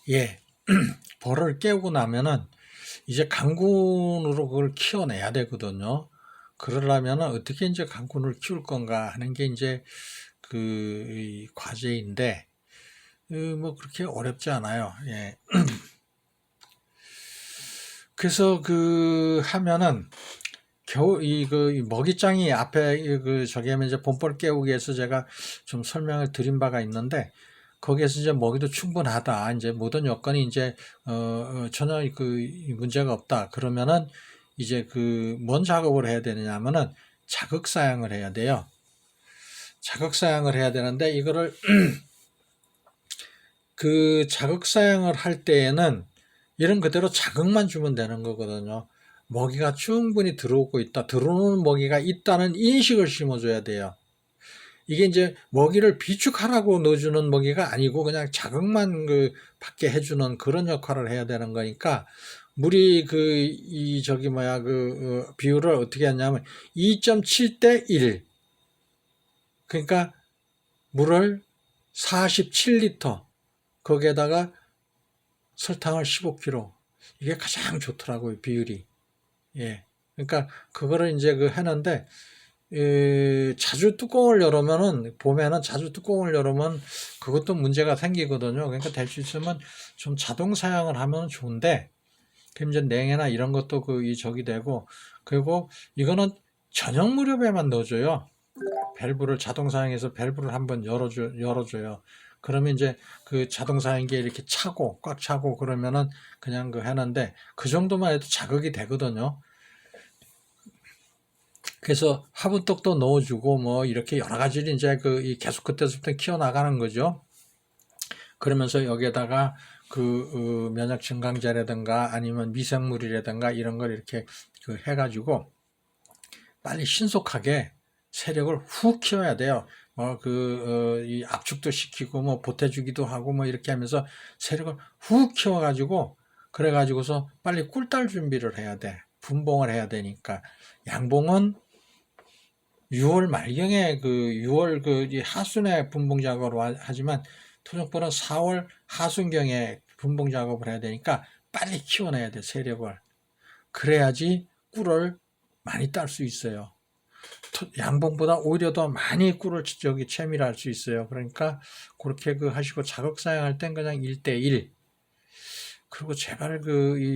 예. 벌을 깨우고 나면은 이제 강군으로 그걸 키워내야 되거든요. 그러려면은 어떻게 이제 강군을 키울 건가 하는 게 이제 이 과제인데, 뭐 그렇게 어렵지 않아요. 예. 그래서 하면은 겨우 이 먹이장이 앞에 저기 하면 이제 본벌 깨우기 위해서 제가 좀 설명을 드린 바가 있는데, 거기에서 이제 먹이도 충분하다. 이제 모든 여건이 이제 전혀 문제가 없다. 그러면은 이제 뭔 작업을 해야 되느냐 하면은 자극 사양을 해야 돼요. 자극 사양을 해야 되는데 이거를 자극 사양을 할 때에는 이런 그대로 자극만 주면 되는 거거든요. 먹이가 충분히 들어오고 있다. 들어오는 먹이가 있다는 인식을 심어줘야 돼요. 이게 이제 먹이를 비축하라고 넣어주는 먹이가 아니고 그냥 자극만 받게 해주는 그런 역할을 해야 되는 거니까, 물이 비율을 어떻게 하냐면 2.7대 1. 그러니까 물을 47리터, 거기에다가 설탕을 15kg. 이게 가장 좋더라고요, 비율이. 예. 그러니까 그거를 이제 하는데, 자주 뚜껑을 열으면은, 봄에는 자주 뚜껑을 열으면 그것도 문제가 생기거든요. 그러니까 될 수 있으면 좀 자동 사양을 하면 좋은데, 그럼 이제 냉해나 이런 것도 적이 되고, 그리고 이거는 저녁 무렵에만 넣어줘요. 밸브를 자동 사양해서 밸브를 한번 열어줘요. 그러면 이제 자동 사양기에 이렇게 차고, 꽉 차고 그러면은 그냥 하는데, 그 정도만 해도 자극이 되거든요. 그래서 화분떡도 넣어주고 뭐 이렇게 여러 가지를 이제 계속 그때부터 키워나가는 거죠. 그러면서 여기에다가 면역 증강제라든가 아니면 미생물이라든가 이런 걸 이렇게 해가지고 빨리 신속하게 세력을 훅 키워야 돼요. 이 압축도 시키고 뭐 보태주기도 하고 뭐 이렇게 하면서 세력을 훅 키워가지고, 그래가지고서 빨리 꿀딸 준비를 해야 돼. 분봉을 해야 되니까. 양봉은 6월 말경에 6월 하순에 분봉 작업을 하지만, 토종벌은 4월 하순경에 분봉 작업을 해야 되니까 빨리 키워내야 돼, 세력을. 그래야지 꿀을 많이 딸 수 있어요. 양봉보다 오히려 더 많이 꿀을 채밀할 수 있어요. 그러니까 그렇게 하시고, 자극 사용할 땐 그냥 1대1. 그리고 제발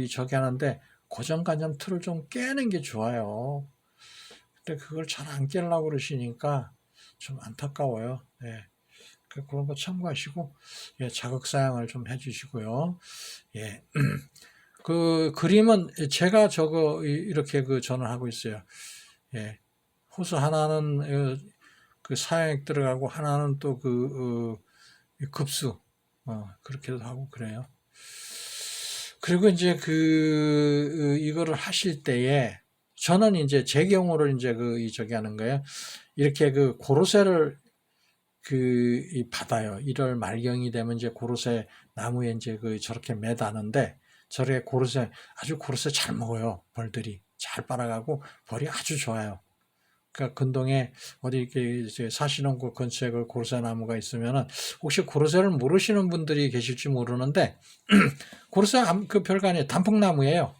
저기 하는데 고정관념 틀을 좀 깨는 게 좋아요. 근데 그걸 잘 안 깨려고 그러시니까 좀 안타까워요. 예. 그런 거 참고하시고, 예, 자극 사양을 좀 해주시고요. 예. 그림은 제가 이렇게 저는 하고 있어요. 예. 호수 하나는 사양액 들어가고 하나는 또 급수, 그렇게도 하고 그래요. 그리고 이제 이거를 하실 때에 저는 이제 제 경우를 이제 저기 하는 거예요. 이렇게 고로쇠를 받아요. 1월 말경이 되면 이제 고로쇠 나무에 이제 저렇게 매다는데, 저렇게 아주 고로쇠 잘 먹어요. 벌들이 잘 빨아가고 벌이 아주 좋아요. 그러니까 근동에 어디 이렇게 이제 사시는 곳 근처에 고로쇠 나무가 있으면은, 혹시 고로쇠를 모르시는 분들이 계실지 모르는데 고로쇠 별거 아니에요. 단풍나무예요.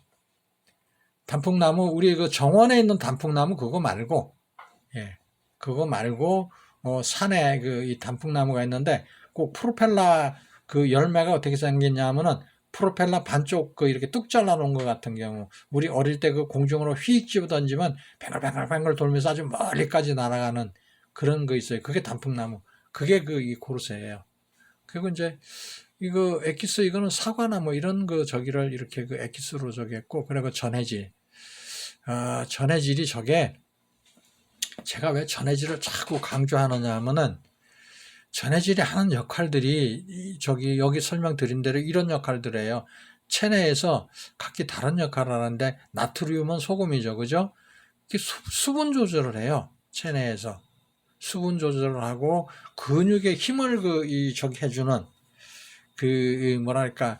단풍나무, 우리 정원에 있는 단풍나무 그거 말고, 예, 그거 말고 산에 이 단풍나무가 있는데, 꼭 프로펠러 열매가 어떻게 생겼냐면은, 프로펠러 반쪽 이렇게 뚝 잘라놓은 것 같은 경우, 우리 어릴 때 공중으로 휙 집어 던지면 뱅글뱅글뱅글 돌면서 아주 멀리까지 날아가는 그런 거 있어요. 그게 단풍나무. 그게 이 고르쇠예요. 그리고 이제 이거 엑기스, 이거는 사과나 뭐 이런 저기를 이렇게 엑기스로 저기 했고, 그리고 전해질. 전해질이 제가 왜 전해질을 자꾸 강조하느냐 하면은, 전해질이 하는 역할들이 여기 설명드린 대로 이런 역할들이에요. 체내에서 각기 다른 역할을 하는데, 나트륨은 소금이죠. 그죠? 수분 조절을 해요. 체내에서. 수분 조절을 하고, 근육에 힘을 저기 해주는, 뭐랄까,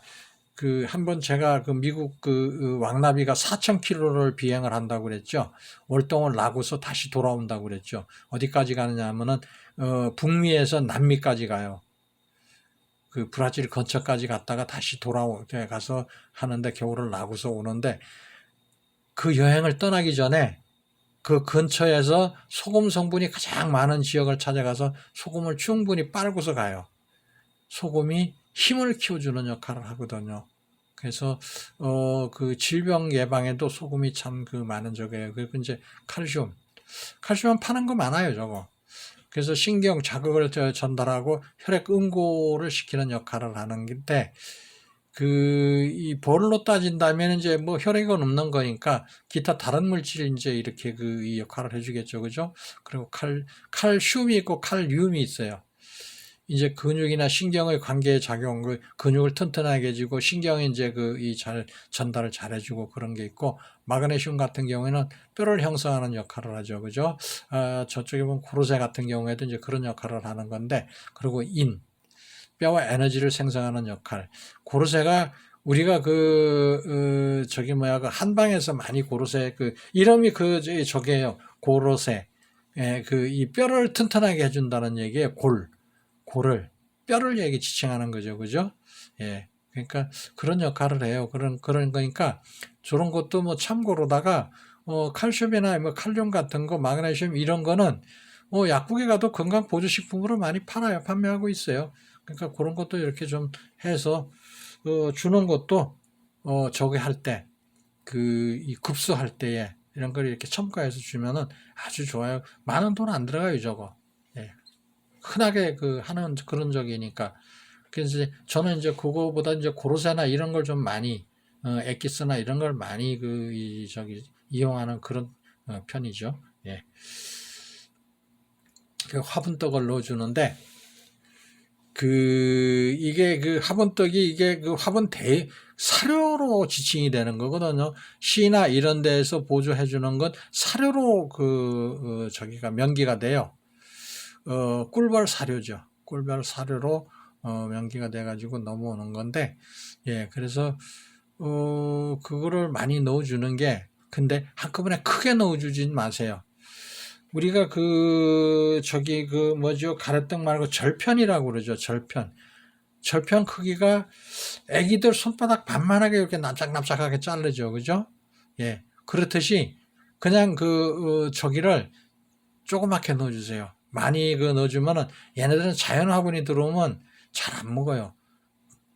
한번 제가 미국 왕나비가 4,000km를 비행을 한다고 그랬죠. 월동을 나고서 다시 돌아온다고 그랬죠. 어디까지 가느냐 하면은, 북미에서 남미까지 가요. 그 브라질 근처까지 갔다가 다시 가서 하는데 겨울을 나고서 오는데 그 여행을 떠나기 전에 그 근처에서 소금 성분이 가장 많은 지역을 찾아가서 소금을 충분히 빨고서 가요. 소금이 힘을 키워주는 역할을 하거든요. 그래서 그 질병 예방에도 소금이 참 그 많은 적이에요. 그리고 이제 칼슘은 파는 거 많아요, 저거. 그래서 신경 자극을 전달하고 혈액 응고를 시키는 역할을 하는 건데, 이 볼로 따진다면 이제 뭐 혈액은 없는 거니까 기타 다른 물질이 이제 이렇게 이 역할을 해주겠죠, 그죠? 그리고 칼슘이 있고 칼륨이 있어요. 이제 근육이나 신경의 관계에 작용, 근육을 튼튼하게 해주고 신경이 이제 잘 전달을 잘해주고 그런 게 있고, 마그네슘 같은 경우에는 뼈를 형성하는 역할을 하죠, 그죠? 저쪽에 보면 고로쇠 같은 경우에도 이제 그런 역할을 하는 건데, 그리고 뼈와 에너지를 생성하는 역할. 고로쇠가 우리가 한방에서 많이 고로쇠, 이름이 저게요. 고로쇠. 예, 이 뼈를 튼튼하게 해준다는 얘기예요. 골을, 뼈를 지칭하는 거죠. 그죠? 예. 그러니까 그런 역할을 해요. 그런 거니까 저런 것도 뭐 참고로다가, 칼슘이나 뭐 칼륨 같은 거, 마그네슘 이런 거는 약국에 가도 건강보조식품으로 많이 판매하고 있어요. 그러니까 그런 것도 이렇게 좀 해서 주는 것도 저기 할 때, 이 급수할 때에 이런 걸 이렇게 첨가해서 주면은 아주 좋아요. 많은 돈 안 들어가요, 저거. 예. 흔하게 하는 그런 적이니까. 그래서 저는 이제 그거보다 이제 고로쇠나 이런 걸 좀 많이, 엑기스나 이런 걸 많이 이용하는 그런 편이죠. 예. 화분떡을 넣어주는데, 이게 화분떡이 이게 화분 사료로 지칭이 되는 거거든요. 시나 이런 데에서 보조해 주는 건 사료로 저기가 명기가 돼요. 꿀벌 사료죠. 꿀벌 사료로 명기가 돼 가지고 넘어오는 건데, 예, 그래서 그거를 많이 넣어 주는 게, 근데 한꺼번에 크게 넣어 주진 마세요. 우리가 가래떡 말고 절편이라고 그러죠. 절편 크기가 애기들 손바닥 반만하게 이렇게 납작납작하게 자르죠. 그죠? 예. 그렇듯이 그냥 저기를 조그맣게 넣어주세요. 많이 넣어주면은 얘네들은 자연 화분이 들어오면 잘 안 먹어요.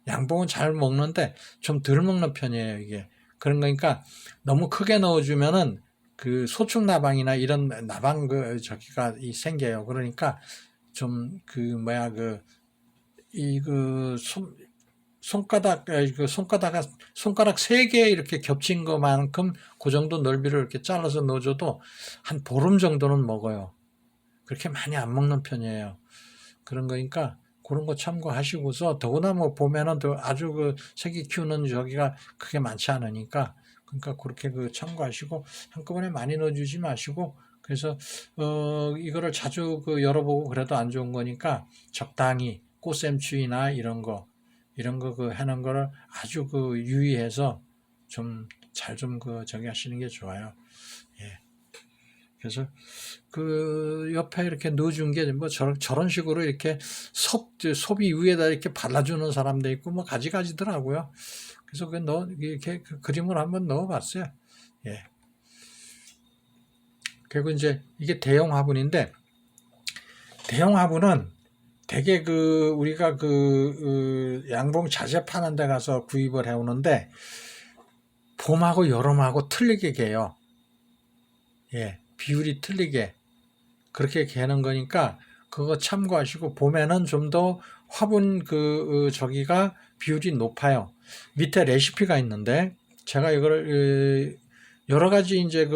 양봉은 잘 먹는데 좀 덜 먹는 편이에요, 이게. 그런 거니까 너무 크게 넣어주면은 소축 나방이나 이런 나방 저기가 생겨요. 그러니까 좀 손가락 3개 이렇게 겹친 것만큼 그 정도 넓이를 이렇게 잘라서 넣어줘도 한 보름 정도는 먹어요. 그렇게 많이 안 먹는 편이에요. 그런 거니까 그런 거 참고하시고서, 더구나 뭐 보면은 아주 새끼 키우는 저기가 크게 많지 않으니까, 그러니까 그렇게 참고하시고 한꺼번에 많이 넣어주지 마시고, 그래서 이거를 자주 열어보고 그래도 안 좋은 거니까 적당히 꽃샘추위나 이런 거 하는 거를 아주 유의해서 잘 저기 하시는 게 좋아요. 예. 그래서 옆에 이렇게 넣어준 게 뭐 저런 식으로 이렇게 섭이 위에다 이렇게 발라주는 사람도 있고 뭐 가지가지더라고요. 그래서 이렇게 그림을 한번 넣어봤어요. 예. 그리고 이제 이게 대형 화분인데, 대형 화분은 되게 우리가 양봉 자재 파는 데 가서 구입을 해오는데 봄하고 여름하고 틀리게 개요. 예. 비율이 틀리게 그렇게 개는 거니까 그거 참고하시고, 봄에는 좀 더 화분 저기가 비율이 높아요. 밑에 레시피가 있는데 제가 이거를 여러 가지 이제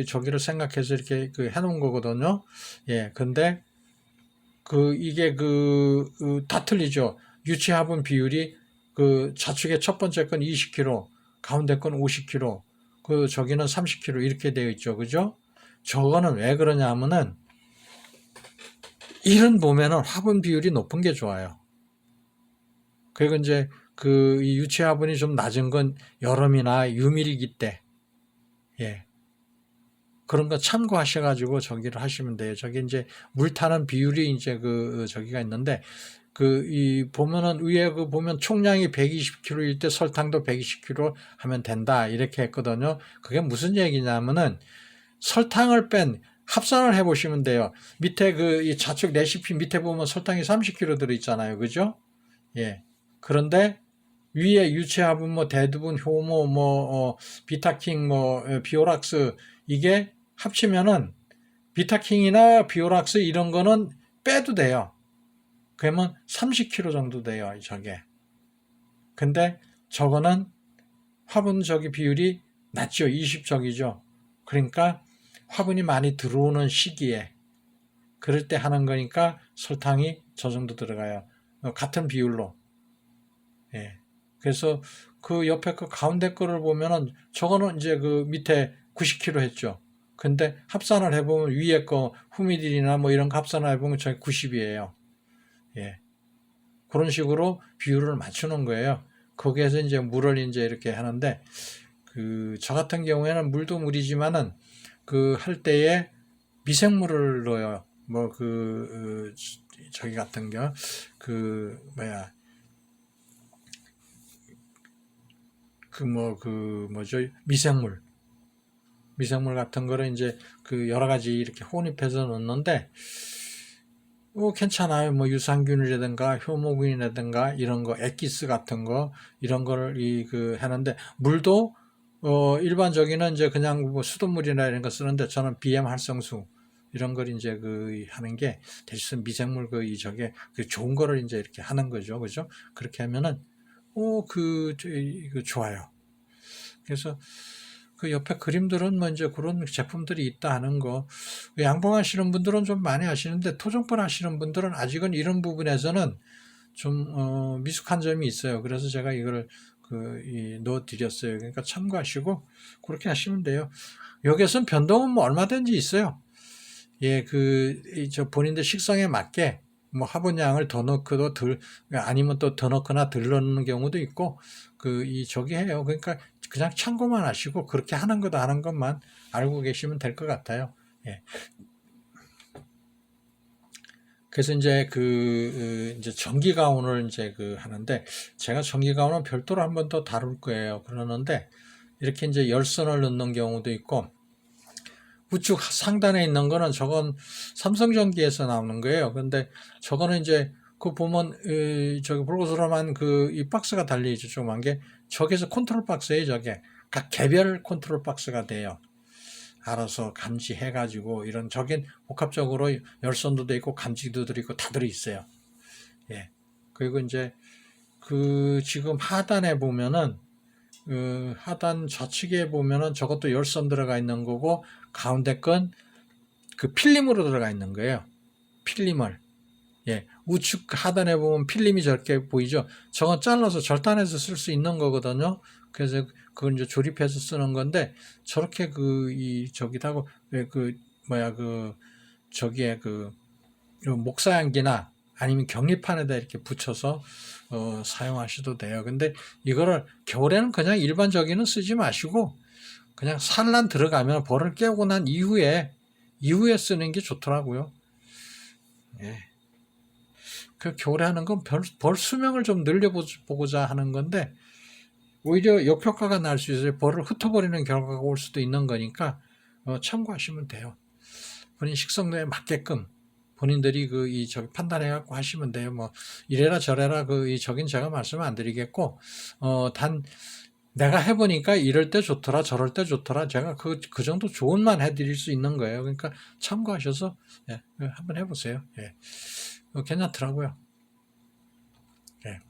저기를 생각해서 이렇게 해놓은 거거든요. 예. 근데 이게 다 틀리죠. 유치 화분 비율이 좌측에 첫 번째 건 20kg, 가운데 건 50kg, 저기는 30kg 이렇게 되어 있죠. 그죠? 저거는 왜 그러냐 하면은, 이런 봄에는 화분 비율이 높은 게 좋아요. 그리고 이제 이 유치 화분이 좀 낮은 건 여름이나 유밀기 때, 예. 그런 거 참고하셔가지고 저기를 하시면 돼요. 저기 이제 물 타는 비율이 이제 저기가 있는데, 보면은 위에 보면 총량이 120kg일 때 설탕도 120kg 하면 된다. 이렇게 했거든요. 그게 무슨 얘기냐면은 설탕을 뺀 합산을 해 보시면 돼요. 밑에 이 좌측 레시피 밑에 보면 설탕이 30kg 들어 있잖아요. 그죠? 예. 그런데 위에 유체화분 대두분, 효모, 비타킹, 비오락스 이게 합치면은 비타킹이나 비오락스 이런 거는 빼도 돼요. 그러면 30kg 정도 돼요, 저게. 근데 저거는 화분 비율이 낮죠. 20적이죠. 그러니까 화분이 많이 들어오는 시기에 그럴 때 하는 거니까 설탕이 저 정도 들어가요. 같은 비율로. 예. 그래서 그 옆에 가운데 거를 보면은 저거는 이제 밑에 90kg 했죠. 근데 합산을 해보면 위에 거 후미딜이나 이런 거 합산을 해보면 저게 90이에요. 예. 그런 식으로 비율을 맞추는 거예요. 거기에서 이제 물을 이제 이렇게 하는데, 저 같은 경우에는 물도 물이지만은, 할 때에 미생물을 넣어요. 저기 같은 거, 뭐죠? 미생물 같은 거를 이제 여러 가지 이렇게 혼입해서 넣는데, 괜찮아요. 유산균이라든가 효모균이라든가 이런 거, 엑기스 같은 거, 이런 거를 하는데, 물도, 일반적인은 이제 그냥 수돗물이나 이런 거 쓰는데, 저는 BM 활성수, 이런 걸 이제 하는 게, 대신 미생물 저게, 좋은 거를 이제 이렇게 하는 거죠. 그죠? 그렇게 하면은, 좋아요. 그래서, 옆에 그림들은 이제 그런 제품들이 있다 하는 거. 양봉하시는 분들은 좀 많이 아시는데 토종벌 하시는 분들은 아직은 이런 부분에서는 좀 미숙한 점이 있어요. 그래서 제가 이걸 넣어 드렸어요. 그러니까 참고하시고 그렇게 하시면 돼요. 여기에선 변동은 얼마든지 있어요. 예, 저 본인들 식성에 맞게 화분량을 더 넣고도 아니면 또 더 넣거나 덜 넣는 경우도 있고, 저기 해요. 그러니까 그냥 참고만 하시고, 그렇게 하는 거다 하는 것만 알고 계시면 될 것 같아요. 예. 그래서 이제 이제 전기 가온을 이제 하는데, 제가 전기 가온은 별도로 한 번 더 다룰 거예요. 그러는데, 이렇게 이제 열선을 넣는 경우도 있고, 우측 상단에 있는 거는 저건 삼성전기에서 나오는 거예요. 근데 저거는 이제 보면 저기 볼고스름한 이 박스가 달려있죠. 조그만 게. 저기서 컨트롤 박스예요. 저게 각 개별 컨트롤 박스가 돼요. 알아서 감지해가지고 이런 저긴 복합적으로 열선도 돼 있고 감지기도 들어있고 다 들어있어요. 예. 그리고 이제 지금 하단에 보면은 하단 좌측에 보면은 저것도 열선 들어가 있는 거고 가운데 건 필름으로 들어가 있는 거예요. 필름을. 예. 우측 하단에 보면 필름이 저렇게 보이죠? 저건 잘라서 절단해서 쓸 수 있는 거거든요. 그래서 그걸 이제 조립해서 쓰는 건데 저렇게 저기다고 저기에 목사양기나 아니면 격리판에다 이렇게 붙여서 사용하셔도 돼요. 근데 이거를 겨울에는 그냥 일반적인은 쓰지 마시고 그냥 산란 들어가면 벌을 깨고 난 이후에 쓰는 게 좋더라고요. 예. 겨울에 하는 건 벌 수명을 좀 늘려보고자 하는 건데 오히려 역효과가 날 수 있어요. 벌을 흩어버리는 결과가 올 수도 있는 거니까 참고하시면 돼요. 본인 식성도에 맞게끔 본인들이 저기 판단해갖고 하시면 돼요. 이래라 저래라 저긴 제가 말씀 안 드리겠고, 단, 내가 해보니까 이럴 때 좋더라, 저럴 때 좋더라. 제가 그 정도 조언만 해드릴 수 있는 거예요. 그러니까 참고하셔서, 예, 한번 해보세요. 예. 괜찮더라고요. 예.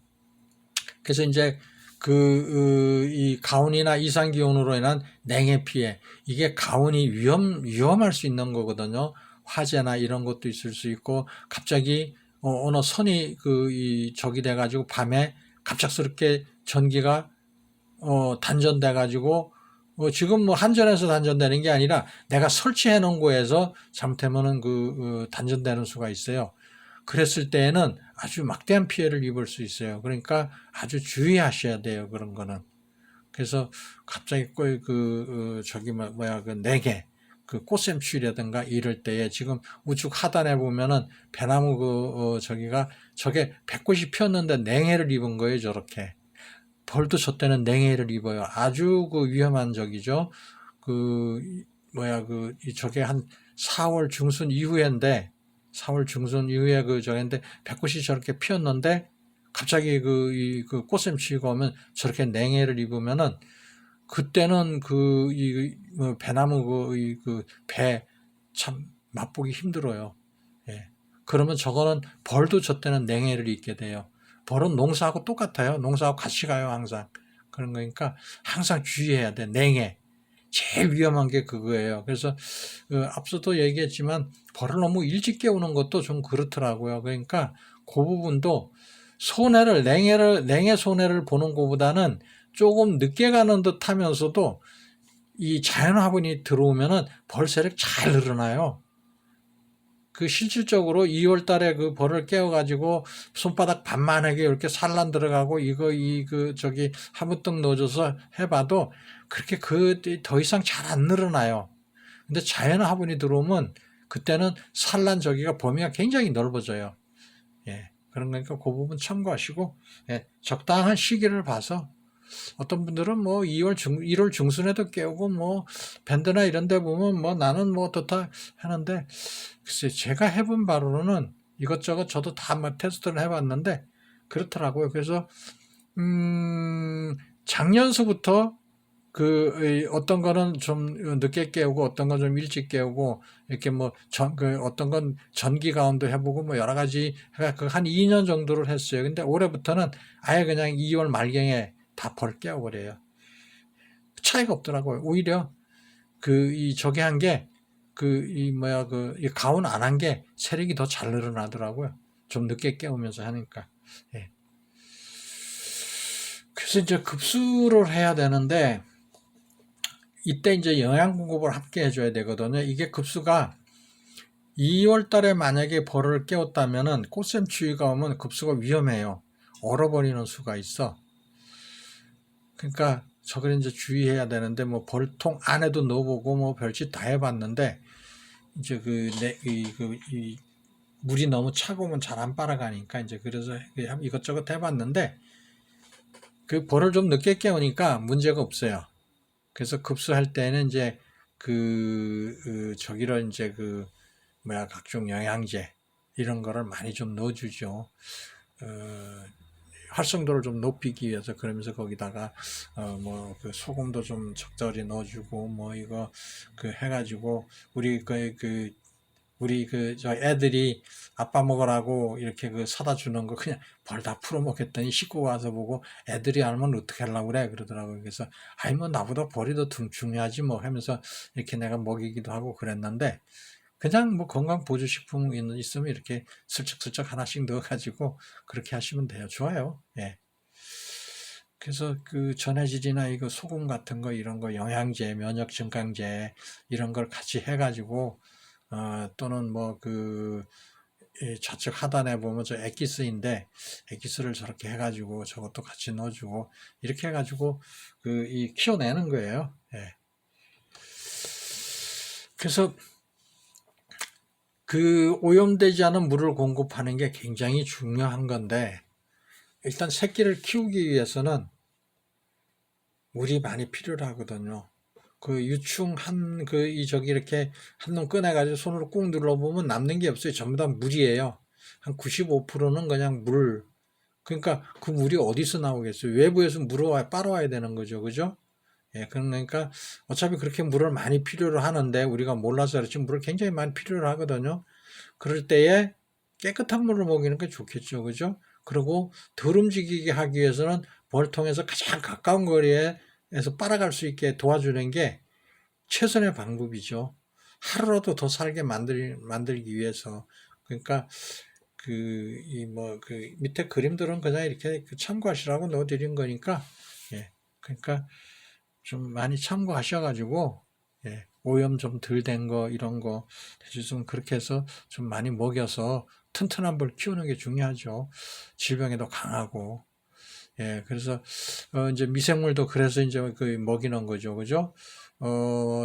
그래서 이제 이 가온이나 이상기온으로 인한 냉해 피해, 이게 가온이 위험할 수 있는 거거든요. 화재나 이런 것도 있을 수 있고, 갑자기 어느 선이 적이 돼가지고 밤에 갑작스럽게 전기가 단전돼가지고 지금 한전에서 단전되는 게 아니라 내가 설치해 놓은 거에서 잘못하면은 단전되는 수가 있어요. 그랬을 때에는 아주 막대한 피해를 입을 수 있어요. 그러니까 아주 주의하셔야 돼요. 그런 거는. 그래서 갑자기 저기 내게 그 꽃샘추위라든가 이럴 때에 지금 우측 하단에 보면은 배나무 저게 백꽃이 피었는데 냉해를 입은 거예요. 저렇게 벌도 저 때는 냉해를 입어요. 아주 그 위험한 적이죠. 저게 한 4월 중순 이후인데 4월 중순 이후에 저인데 백꽃이 저렇게 피었는데 갑자기 그 꽃샘추위가 오면 저렇게 냉해를 입으면은 그때는 배나무 배 참 맛보기 힘들어요. 예. 그러면 저거는 벌도 저 때는 냉해를 입게 돼요. 벌은 농사하고 똑같아요. 농사하고 같이 가요, 항상. 그런 거니까 항상 주의해야 돼. 냉해. 제일 위험한 게 그거예요. 그래서 앞서도 얘기했지만 벌을 너무 일찍 깨우는 것도 좀 그렇더라고요. 그러니까 그 부분도 냉해 손해를 보는 것보다는 조금 늦게 가는 듯 하면서도 이 자연화분이 들어오면은 벌 세력 잘 늘어나요. 실질적으로 2월 달에 그 벌을 깨워가지고 손바닥 반만하게 이렇게 산란 들어가고 화분떡 넣어줘서 해봐도 그렇게 더 이상 잘 안 늘어나요. 근데 자연 화분이 들어오면 그때는 산란 범위가 굉장히 넓어져요. 예. 그런 거니까 그 부분 참고하시고, 예. 적당한 시기를 봐서 어떤 분들은 1월 중순에도 깨우고 밴드나 이런 데 보면 나는 어떻다 하는데 글쎄 제가 해본 바로는 이것저것 저도 다 테스트를 해봤는데 그렇더라고요. 그래서 작년서부터 어떤 거는 좀 늦게 깨우고 어떤 건 좀 일찍 깨우고 이렇게 어떤 건 전기 가운데 해보고 여러 가지 한 2년 정도를 했어요. 근데 올해부터는 아예 그냥 2월 말경에 다 벌 깨워버려요. 차이가 없더라고요. 오히려 저기 한 게 이 가온 안 한 게 세력이 더 잘 늘어나더라고요. 좀 늦게 깨우면서 하니까. 예. 그래서 이제 급수를 해야 되는데 이때 이제 영양 공급을 함께 해줘야 되거든요. 이게 급수가 2월 달에 만약에 벌을 깨웠다면은 꽃샘추위가 오면 급수가 위험해요. 얼어버리는 수가 있어. 그러니까 저걸 이제 주의해야 되는데 벌통 안에도 넣어보고 별짓 다 해봤는데 이제 물이 너무 차가우면 잘 안 빨아가니까 이제 그래서 이것저것 해봤는데 벌을 좀 늦게 깨우니까 문제가 없어요. 그래서 급수할 때는 이제 저기를 이제 각종 영양제 이런 거를 많이 좀 넣어주죠. 활성도를 좀 높이기 위해서 그러면서 거기다가 소금도 좀 적절히 넣어주고 이거 해가지고 우리 저 애들이 아빠 먹으라고 이렇게 사다 주는 거 그냥 벌 다 풀어 먹겠더니 식구 와서 보고 애들이 알면 어떻게 하려고 그래 그러더라고요. 그래서 나보다 벌이 더 중요하지 하면서 이렇게 내가 먹이기도 하고 그랬는데 그냥 건강 보조식품 있으면 이렇게 슬쩍슬쩍 하나씩 넣어가지고 그렇게 하시면 돼요. 좋아요. 예. 그래서 전해질이나 이거 소금 같은 거 이런 거 영양제, 면역 증강제 이런 걸 같이 해가지고 또는 좌측 하단에 보면 저 엑기스인데 엑기스를 저렇게 해가지고 저것도 같이 넣어주고 이렇게 해가지고 키워내는 거예요. 예. 그래서 오염되지 않은 물을 공급하는 게 굉장히 중요한 건데 일단 새끼를 키우기 위해서는 물이 많이 필요하거든요. 유충 이렇게 한 놈 꺼내가지고 손으로 꾹 눌러보면 남는 게 없어요. 전부 다 물이에요. 한 95%는 그냥 물. 그러니까 그 물이 어디서 나오겠어요? 외부에서 물을 빨아와야 되는 거죠. 그죠? 예, 그러니까 어차피 그렇게 물을 많이 필요로 하는데 우리가 몰라서 그렇지 물을 굉장히 많이 필요로 하거든요. 그럴 때에 깨끗한 물을 먹이는 게 좋겠죠. 그죠? 그리고 덜 움직이게 하기 위해서는 벌통에서 가장 가까운 거리에서 빨아갈 수 있게 도와주는 게 최선의 방법이죠. 하루라도 더 살게 만들기 위해서. 그러니까 밑에 그림들은 그냥 이렇게 참고하시라고 넣어드린 거니까, 예. 그러니까 좀 많이 참고하셔가지고, 예. 오염 좀 덜 된 거, 이런 거, 좀 그렇게 해서 좀 많이 먹여서 튼튼한 벌 키우는 게 중요하죠. 질병에도 강하고, 예, 그래서 이제 미생물도 그래서 이제 그 먹이는 거죠, 그죠?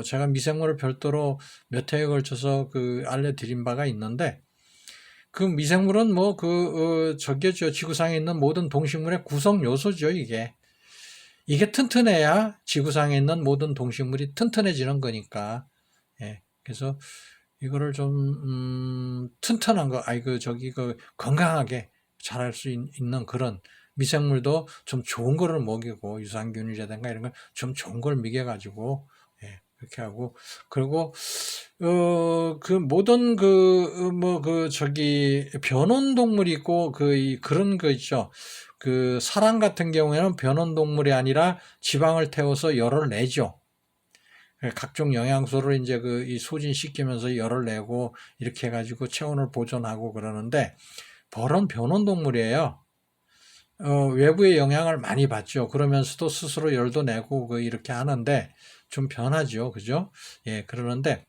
제가 미생물을 별도로 몇 회에 걸쳐서 그 알려드린 바가 있는데, 그 미생물은 뭐 저게죠, 지구상에 있는 모든 동식물의 구성 요소죠, 이게. 이게 튼튼해야 지구상에 있는 모든 동식물이 튼튼해지는 거니까. 예, 그래서 이거를 좀 튼튼한 거, 건강하게 자랄 수 있는 그런 미생물도 좀 좋은 거를 먹이고 유산균이라든가 이런 걸 좀 좋은 걸 먹여가지고 예, 그렇게 하고 그리고 그 모든 변온동물이 있고 그런 거 있죠. 그 사람 같은 경우에는 변온동물이 아니라 지방을 태워서 열을 내죠. 각종 영양소를 이제 이 소진시키면서 열을 내고 이렇게 해가지고 체온을 보존하고 그러는데 벌은 변온동물이에요. 외부의 영향을 많이 받죠. 그러면서도 스스로 열도 내고 이렇게 하는데 좀 변하죠. 그죠? 예, 그러는데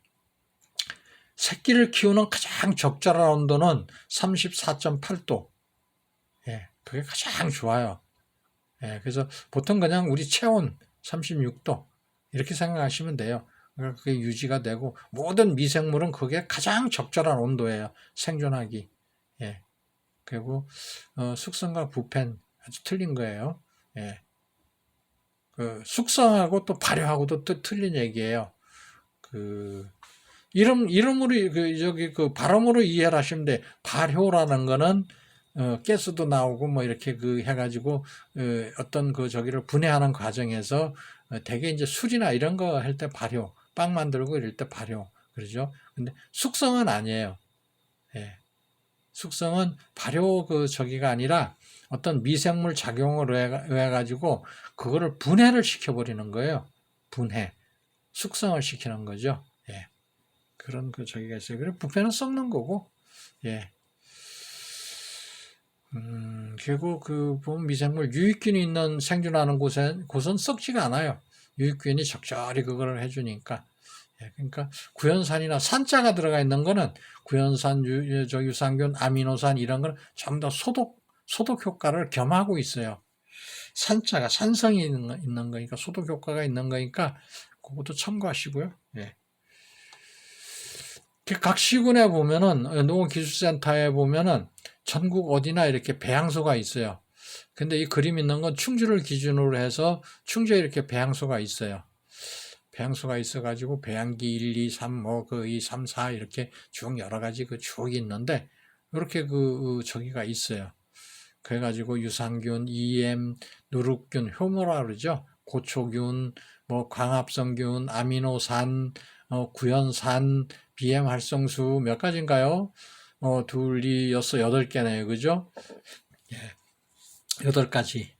새끼를 키우는 가장 적절한 온도는 34.8도. 예, 그게 가장 좋아요. 예, 그래서 보통 그냥 우리 체온 36도 이렇게 생각하시면 돼요. 그러니까 그게 유지가 되고 모든 미생물은 그게 가장 적절한 온도예요. 생존하기. 예. 그리고 숙성과 부패는 아주 틀린 거예요. 예. 그 숙성하고 또 발효하고도 또 틀린 얘기예요. 그 이름으로 발음으로 이해를 하시면 돼. 발효라는 거는 가스도 나오고 뭐 이렇게 해가지고 어떤 저기를 분해하는 과정에서 대개 이제 술이나 이런 거 할 때 발효, 빵 만들고 이럴 때 발효 그러죠. 근데 숙성은 아니에요. 예. 숙성은 발효 저기가 아니라 어떤 미생물 작용을 의해 가지고 그거를 분해를 시켜버리는 거예요. 분해, 숙성을 시키는 거죠. 예. 그런 저기가 있어요. 그리고 부패는 썩는 거고, 예. 그리고 보면 미생물 유익균이 있는 생존하는 곳은 썩지가 않아요. 유익균이 적절히 그거를 해주니까. 예, 그러니까 구연산이나 산자가 들어가 있는 거는 구연산, 유산균, 아미노산 이런 걸 전부 다 소독 효과를 겸하고 있어요. 산자가 산성이 있는 거니까 소독 효과가 있는 거니까 그것도 참고하시고요. 예. 각 시군에 보면은 농업기술센터에 보면은 전국 어디나 이렇게 배양소가 있어요. 근데 이 그림 있는 건 충주를 기준으로 해서 충주에 이렇게 배양소가 있어요. 배양소가 있어가지고 배양기 1, 2, 3, 2, 3, 4 이렇게 쭉 여러 가지 쭉 있는데 이렇게 저기가 있어요. 그래가지고 유산균, EM, 누룩균, 효모라 그러죠. 고초균, 광합성균, 아미노산, 구연산, BM 활성수 몇 가지인가요? 둘, 이, 여섯, 여덟 개네요. 그죠? 예, 여덟 가지.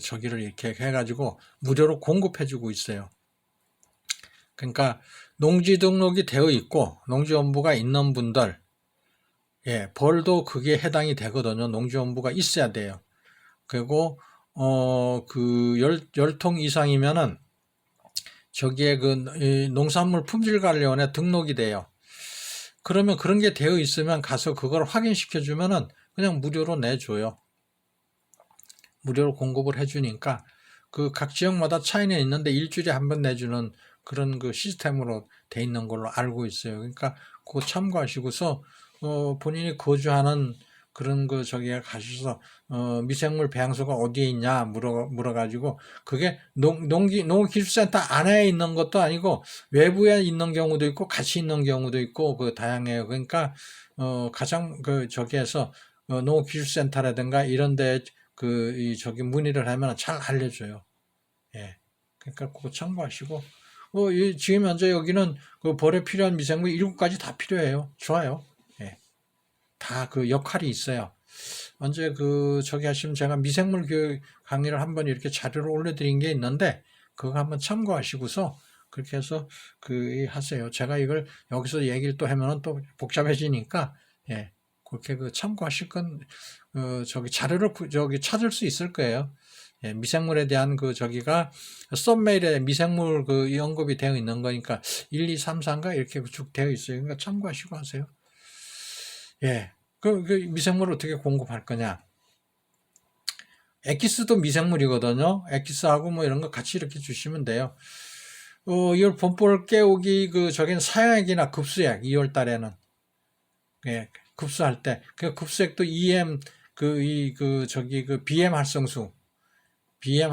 저기를 이렇게 해가지고 무료로 공급해주고 있어요. 그러니까 농지 등록이 되어 있고 농지원부가 있는 분들, 예, 벌도 그게 해당이 되거든요. 농지원부가 있어야 돼요. 그리고 열통 이상이면은 저기에 농산물 품질관리원에 등록이 돼요. 그러면 그런 게 되어 있으면 가서 그걸 확인시켜 주면은 그냥 무료로 내줘요. 무료로 공급을 해주니까 각 지역마다 차이는 있는데 일주일에 한 번 내주는 그런 시스템으로 돼 있는 걸로 알고 있어요. 그러니까 그거 참고하시고서 본인이 거주하는 그런 저기에 가셔서 미생물 배양소가 어디에 있냐 물어가지고 그게 농기술센터 안에 있는 것도 아니고 외부에 있는 경우도 있고 같이 있는 경우도 있고 다양해요. 그러니까 가장 저기에서 농기술센터라든가 이런데 저기 문의를 하면 잘 알려줘요. 예. 그러니까 그거 참고하시고 지금 현재 여기는 벌에 필요한 미생물 7가지 다 필요해요. 좋아요. 예. 다 역할이 있어요. 언제 저기 하시면 제가 미생물 교육 강의를 한번 이렇게 자료를 올려드린 게 있는데 그거 한번 참고하시고서 그렇게 해서 하세요. 제가 이걸 여기서 얘기를 또 하면은 또 복잡해지니까 예. 그렇게 참고하실 건 저기 자료를 저기 찾을 수 있을 거예요. 예, 미생물에 대한 저기가 썸메일에 미생물 언급이 되어 있는 거니까 1, 2, 3, 4인가 이렇게 쭉 되어 있어요. 그러니까 참고하시고 하세요. 예. 미생물을 어떻게 공급할 거냐? 엑기스도 미생물이거든요. 엑기스하고 뭐 이런 거 같이 이렇게 주시면 돼요. 이걸 본볼 깨우기 저긴 사양액이나 급수액 2월 달에는 예, 급수할 때 그 급수액도 EM BM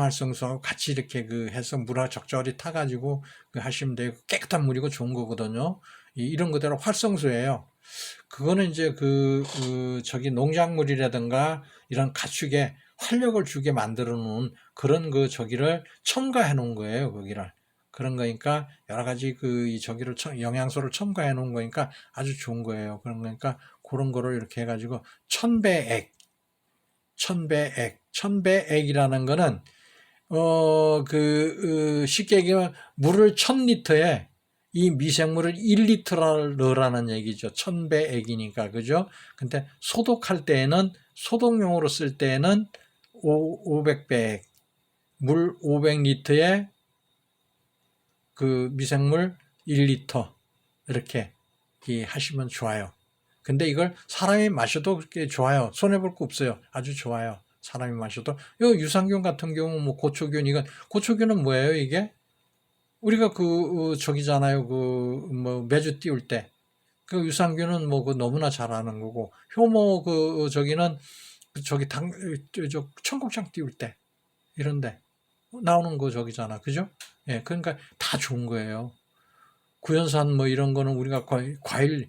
활성수하고 같이 이렇게 해서 물을 적절히 타가지고 하시면 돼요. 깨끗한 물이고 좋은 거거든요. 이런 그대로 활성수예요. 그거는 이제 저기 농작물이라든가 이런 가축에 활력을 주게 만들어 놓은 그런 저기를 첨가해 놓은 거예요, 거기를. 그런 거니까 여러 가지 저기를 영양소를 첨가해 놓은 거니까 아주 좋은 거예요. 그런 거니까 그런 거를 이렇게 해가지고 천배액이라는 거는 쉽게 얘기하면 물을 1000리터에 이 미생물을 1리터를 넣으라는 얘기죠. 1000배액이니까, 그죠? 근데 소독할 때에는, 소독용으로 쓸 때에는 500배액, 물 500리터에 미생물 1리터, 이렇게 하시면 좋아요. 근데 이걸 사람이 마셔도 좋아요. 손해볼 거 없어요. 아주 좋아요. 사람이 마셔도. 이 유산균 같은 경우, 뭐 고초균, 고초균은 뭐예요, 이게? 우리가 저기잖아요. 뭐 매주 띄울 때. 유산균은 뭐 너무나 잘 아는 거고, 효모 저기는 저기 청국장 띄울 때, 이런데 나오는 거 저기잖아. 그죠? 예, 그러니까 다 좋은 거예요. 구연산 뭐 이런 거는 우리가 과일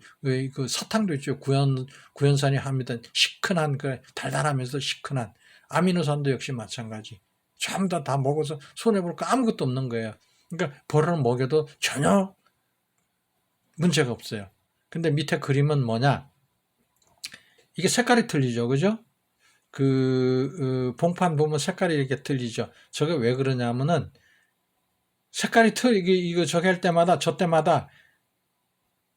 사탕도 있죠. 구연산이 함유된 시큰한 달달하면서 시큰한 아미노산도 역시 마찬가지. 전부 다 먹어서 손해 볼 거 아무것도 없는 거예요. 그러니까 벌을 먹여도 전혀 문제가 없어요. 근데 밑에 그림은 뭐냐? 이게 색깔이 틀리죠, 그죠? 봉판 보면 색깔이 이렇게 틀리죠. 저게 왜 그러냐면은 색깔이 이거 저기 할 때마다 저 때마다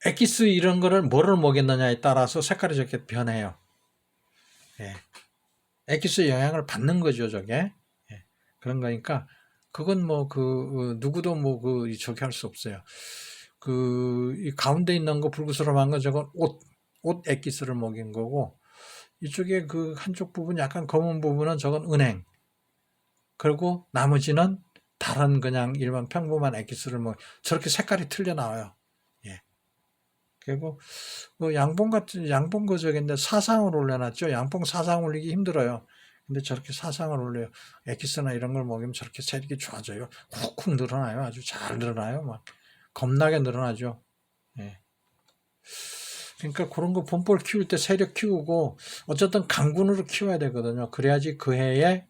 엑기스 이런 거를 뭐를 먹였느냐에 따라서 색깔이 저렇게 변해요. 예. 엑기스 영향을 받는 거죠, 저게. 예. 그런 거니까 그건 뭐 누구도 뭐 저기 할 수 없어요. 이 가운데 있는 거 붉으스름한 거 저건 옷 엑기스를 먹인 거고, 이쪽에 한쪽 부분 약간 검은 부분은 저건 은행. 그리고 나머지는 다른 그냥 일반 평범한 엑기스를 저렇게 색깔이 틀려 나와요. 예. 그리고 양봉 저긴데 사상을 올려놨죠. 양봉 사상 올리기 힘들어요. 근데 저렇게 사상을 올려요. 엑기스나 이런 걸 먹이면 저렇게 세력이 좋아져요. 훅훅 늘어나요. 아주 잘 늘어나요. 막 겁나게 늘어나죠. 예. 그러니까 그런 거 본볼 키울 때 세력 키우고 어쨌든 강군으로 키워야 되거든요. 그래야지 그 해에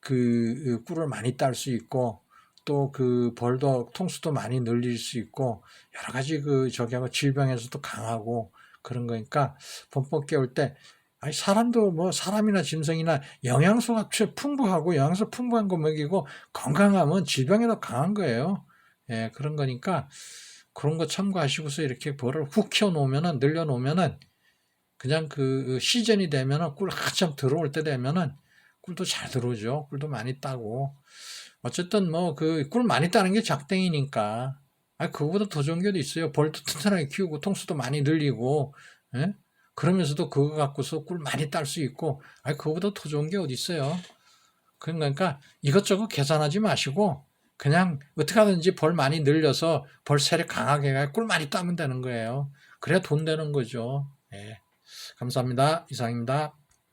꿀을 많이 딸 수 있고 또 벌도 통수도 많이 늘릴 수 있고 여러 가지 저기하고 질병에서도 강하고 그런 거니까 본볼 깨울 때 아니 사람도 뭐 사람이나 짐승이나 영양소가 풍부하고 영양소 풍부한 거 먹이고 건강하면 질병에도 강한 거예요. 예, 그런 거니까 그런 거 참고하시고서 이렇게 벌을 훅 키워 놓으면은 늘려 놓으면은 그냥 시즌이 되면은 꿀 한참 들어올 때 되면은 꿀도 잘 들어오죠. 꿀도 많이 따고 어쨌든 뭐 꿀 많이 따는 게 작땡이니까 그거보다 더 좋은 게도 있어요. 벌도 튼튼하게 키우고 통수도 많이 늘리고 예? 그러면서도 그거 갖고서 꿀 많이 딸 수 있고 그거보다 더 좋은 게 어디 있어요. 그러니까 이것저것 계산하지 마시고 그냥 어떻게 하든지 벌 많이 늘려서 벌 세력 강하게 해 꿀 많이 따면 되는 거예요. 그래야 돈 되는 거죠. 예. 감사합니다. 이상입니다.